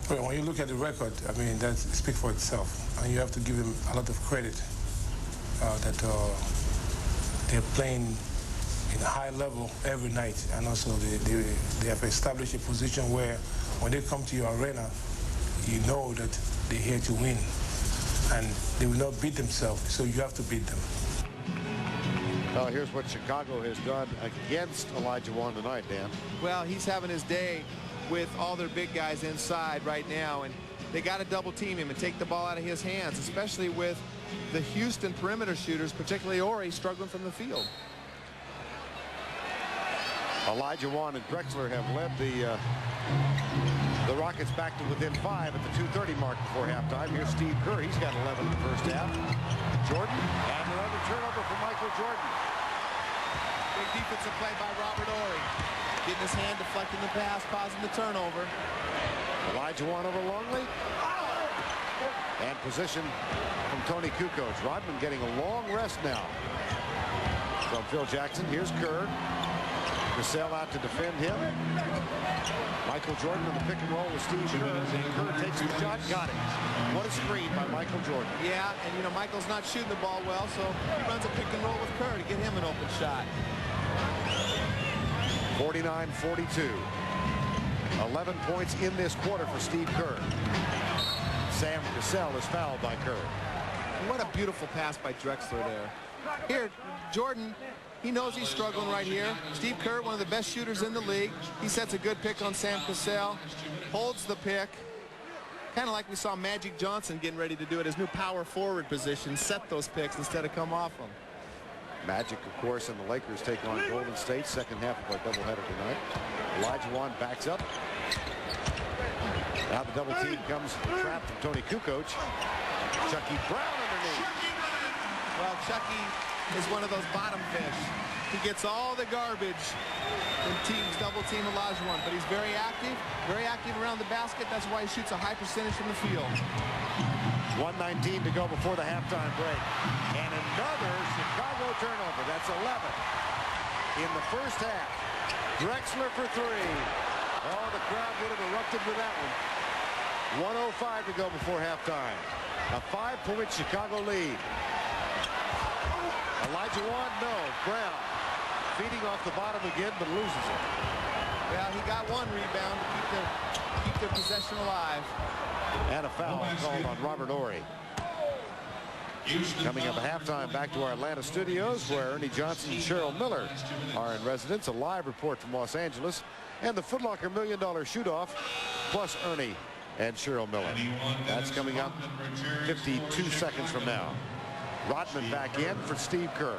Well, when you look at the record, I mean, that speaks for itself. And you have to give him a lot of credit that they're playing in a high level every night. And also they have established a position where when they come to your arena, you know that they're here to win. And they will not beat themselves, so you have to beat them. Well, here's what Chicago has done against Olajuwon tonight, Dan. Well, he's having his day with all their big guys inside right now, and they got to double team him and take the ball out of his hands, especially with the Houston perimeter shooters, particularly Horry, struggling from the field. Olajuwon and Drexler have led the Rockets back to within 5 at the 2:30 mark before halftime. Here's Steve Kerr. He's got 11 in the first half. Jordan, and another turnover for Michael Jordan. Big defensive play by Robert Horry. Getting his hand, deflecting the pass, causing the turnover. Olajuwon over Longley. And position from Tony Kukoc. Rodman getting a long rest now from Phil Jackson. Here's Kerr. Cassell out to defend him. Michael Jordan on the pick and roll with Steve Kerr. Kerr takes the shot, got it. What a screen by Michael Jordan. Yeah, and you know, Michael's not shooting the ball well, so he runs a pick and roll with Kerr to get him an open shot. 49-42. 11 points in this quarter for Steve Kerr. Sam Cassell is fouled by Kerr. What a beautiful pass by Drexler there. Here, Jordan, he knows he's struggling right here. Steve Kerr, one of the best shooters in the league. He sets a good pick on Sam Cassell, holds the pick. Kind of like we saw Magic Johnson getting ready to do it, his new power forward position, set those picks instead of come off them. Magic, of course, and the Lakers take on Golden State, second half of our doubleheader tonight. Olajuwon backs up. Now the double team comes trapped from Tony Kukoc. Chucky Brown underneath. Well, Chucky is one of those bottom fish. He gets all the garbage when teams double team Olajuwon, but he's very active around the basket. That's why he shoots a high percentage from the field. 1:19 to go before the halftime break. And another Chicago turnover. That's 11 in the first half. Drexler for 3. Oh, the crowd would have erupted with that one. 1:05 to go before halftime. A 5-point Chicago lead. Olajuwon, no. Brown feeding off the bottom again, but loses it. Well, he got one rebound to keep their possession alive. And a foul called on Robert Horry. Coming up at halftime, back to our Atlanta studios, where Ernie Johnson and Cheryl Miller are in residence. A live report from Los Angeles, and the Foot Locker $1 Million Shoot-Off, plus Ernie and Cheryl Miller. That's coming up 52 seconds from now. Rodman back in for Steve Kerr.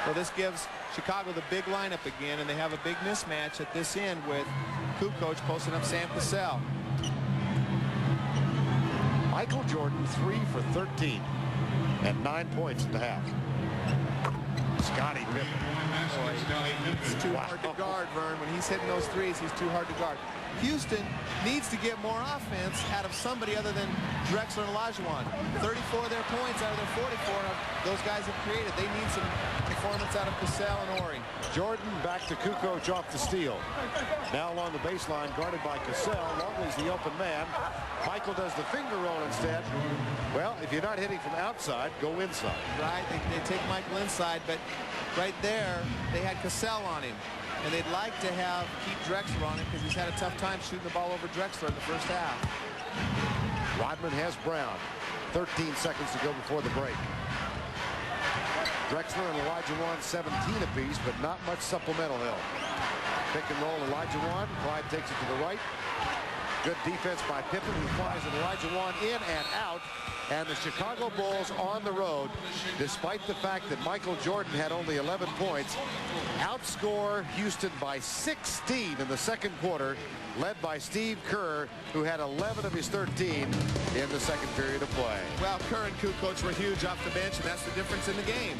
Well, this gives Chicago the big lineup again, and they have a big mismatch at this end with Kukoc posting up Sam Cassell. Michael Jordan 3 for 13 and 9 points at the half. Scottie Pippen. It's too hard to guard, Vern. When he's hitting those threes, he's too hard to guard. Houston needs to get more offense out of somebody other than Drexler and Olajuwon. 34 of their points out of their 44 those guys have created. They need some performance out of Cassell and Horry. Jordan back to Kukoc off the steal. Now along the baseline, guarded by Cassell. Longley's the open man. Michael does the finger roll instead. Well, if you're not hitting from outside, go inside. Right, they take Michael inside, but right there, they had Cassell on him. And they'd like to keep Drexler on him because he's had a tough time shooting the ball over Drexler in the first half. Rodman has Brown. 13 seconds to go before the break. Drexler and Olajuwon 17 apiece, but not much supplemental help. Pick and roll Olajuwon. Clyde takes it to the right. Good defense by Pippen, who flies an Olajuwon in and out. And the Chicago Bulls on the road, despite the fact that Michael Jordan had only 11 points, outscore Houston by 16 in the second quarter, led by Steve Kerr, who had 11 of his 13 in the second period of play. Well, Kerr and Kukoc were huge off the bench, and that's the difference in the game.